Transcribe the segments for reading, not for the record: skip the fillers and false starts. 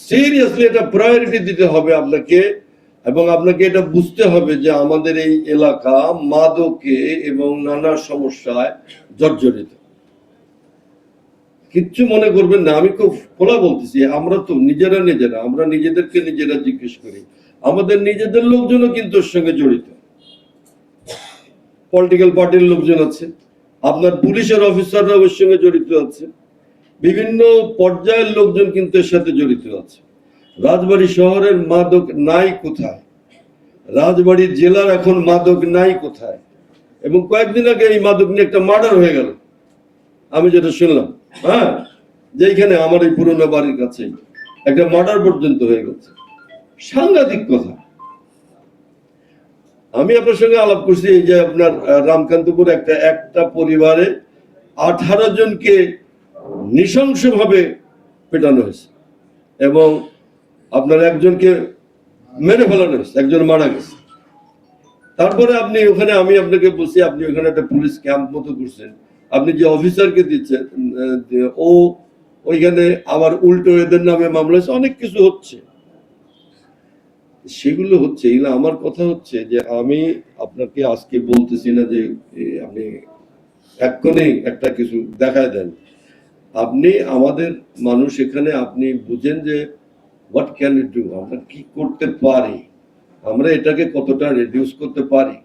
Seriously এটা priority দিতে হবে আপনাকে, এবং আপনাকে এটা বুঝতে হবে যে আমাদের এই এলাকা মাদকে এবং নানা সমস্যায় জর্জরিত। কিচ্ছু মনে করবেন না, আমি খুব খোলা বলতেছি, আমরা তো আমরা নিজেদেরকে নিজেরা জিজ্ঞেস করি, আমাদের নিজেদের লোকজনও কিন্তু ওর সঙ্গে জড়িত। পলিটিক্যাল পার্টির লোকজন আছে, আপনার পুলিশের অফিসাররা ওর সঙ্গে জড়িত আছে, বিভিন্ন পর্যায়ের লোকজন কিন্তু এর সাথে জড়িত আছে। রাজবাড়ী শহরের মাদক নাই কোথায়, রাজবাড়ী জেলার এখন মাদক নাই কোথায়। এবং কয়েকদিন আগে এই মাদক নিয়ে একটা মার্ডার হয়ে গেল, আমি যেটা শুনলাম, হ্যাঁ, যেখানে আমার এই পুরোনো বাড়ির কাছে একটা মার্ডার পর্যন্ত হয়ে গেছে। সাংঘাতিক কথা। আমি আপনার সঙ্গে আলাপ করছি এই যে আপনার রামকান্তপুর একটা পরিবারে 18 জনকে নৃশংসভাবে পেটানো হয়েছে, এবং আপনার একজনকে মেরে ফেলানো হয়েছে, একজন মারা গেছে। তারপরে আপনি ওখানে, আমি আপনাকে বলছি, আপনি ওখানে একটা পুলিশ ক্যাম্প মতো করছেন, আপনি যে অফিসারকে দিচ্ছেন ও ওইখানে আবার উল্টো এদের নামে মামলা হচ্ছে, অনেক কিছু হচ্ছে, সেগুলো হচ্ছে। এগুলো আমার কথা হচ্ছে যে আমি আপনাকে আজকে বলতেছি না যে আপনি এক্ষুনি একটা কিছু দেখায় দেন। আপনি আমাদের মানুষ, এখানে আপনি বুঝেন যে হোয়াট ক্যান ইউ ডু, আমরা কি করতে পারি, আমরা এটাকে কতটা রিডিউস করতে পারি,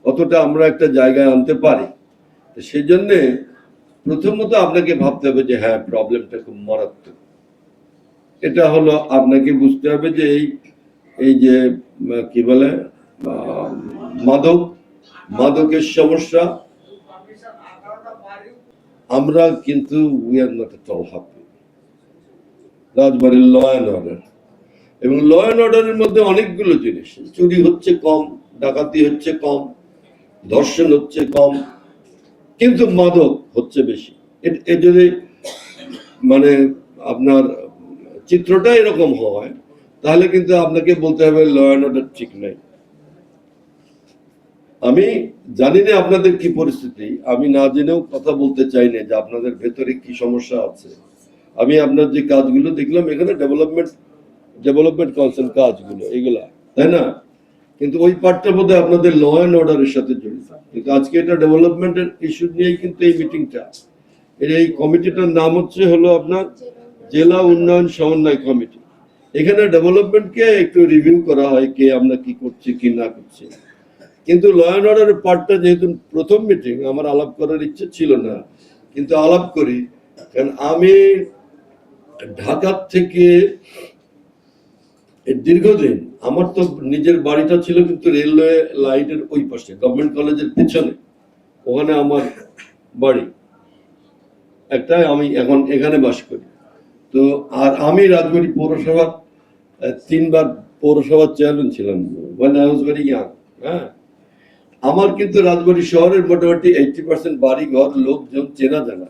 কতটা আমরা একটা জায়গায় আনতে পারি। সেই জন্য প্রথমত আপনাকে ভাবতে হবে যে হ্যাঁ, প্রবলেমটা খুব মারাত্মক। এটা হলো আপনাকে বুঝতে হবে যে এই যে কি বলে মাদকের সমস্যা, আমরা কিন্তু we are not at all happy. রাজবাড়ির ল অ্যান্ড অর্ডার, এবং ল অ্যান্ড অর্ডারের মধ্যে অনেকগুলো জিনিস, চুরি হচ্ছে কম, ডাকাতি হচ্ছে কম, ধর্ষণ হচ্ছে কম, কিন্তু মাদক হচ্ছে বেশি। এ যদি মানে আপনার চিত্রটা এরকম হয়, তাহলে কিন্তু আপনাকে বলতে হবে ল অ্যান্ড অর্ডার ঠিক নাই। আমি জানি না আপনাদের কি পরিস্থিতি, আমি না জেনেও কথা বলতে চাই না যে আপনাদের ভেতরে কি সমস্যা আছে। আমি আপনার যে কাজগুলো দেখলাম এখানে ডেভেলপমেন্ট কনসার্ন কাজগুলো এগুলা, তাই না? কিন্তু ওই পার্টটা বোধহয় আপনাদের ল অ্যান্ড অর্ডারের সাথে জড়িত। কিন্তু আজকে এটা ডেভেলপমেন্টের ইস্যু নিয়েই কিন্তু এই মিটিংটা, এই কমিটিটার নাম হলো আপনার জেলা উন্নয়ন সমন্বয় কমিটি। এখানে ডেভেলপমেন্টকে একটু রিভিউ করা হয়, কে আমরা কি করছি কি না করছি। কিন্তু ল অ্যান্ড অর্ডারের পার্টটা যেহেতু প্রথম মিটিং, আমার আলাপ করার ইচ্ছে ছিল না, কিন্তু আলাপ করি, কারণ আমি ঢাকার থেকে দীর্ঘদিন, আমার তো নিজের বাড়িটা ছিল কিন্তু রেলওয়ে লাইনের ওই পাশে, গভর্নমেন্ট কলেজের পেছনে, ওখানে আমার বাড়ি একটা, আমি এখন এখানে বাস করি। তো আর আমি রাজবাড়ী পৌরসভার 3 বার পৌরসভার চেয়ারম্যান ছিলাম, when I was very young, হ্যাঁ। আমার কিন্তু রাজবাড়ী শহরের মোটামুটি 80% বাড়ি ঘর লোকজন চেনা জানা।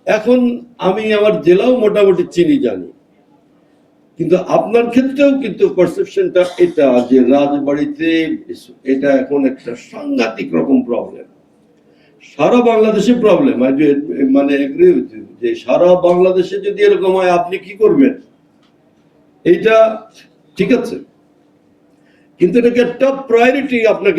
এখন আমি আমার জেলাও মোটামুটি চিনি জানি, কিন্তু আপনার ক্ষেত্রেও কিন্তু পারসেপশনটা এটা যে রাজবাড়িতে এটা এখন একটা সাংঘাতিক রকম প্রবলেম, সারা বাংলাদেশে প্রবলেম। মানে এগ্রি উইথ ইউ যে সারা বাংলাদেশে যদি এরকম হয় আপনি কি করবেন? এইটা ঠিক আছে, কিন্তু এটাকে টপ প্রায়োরিটি আপনাকে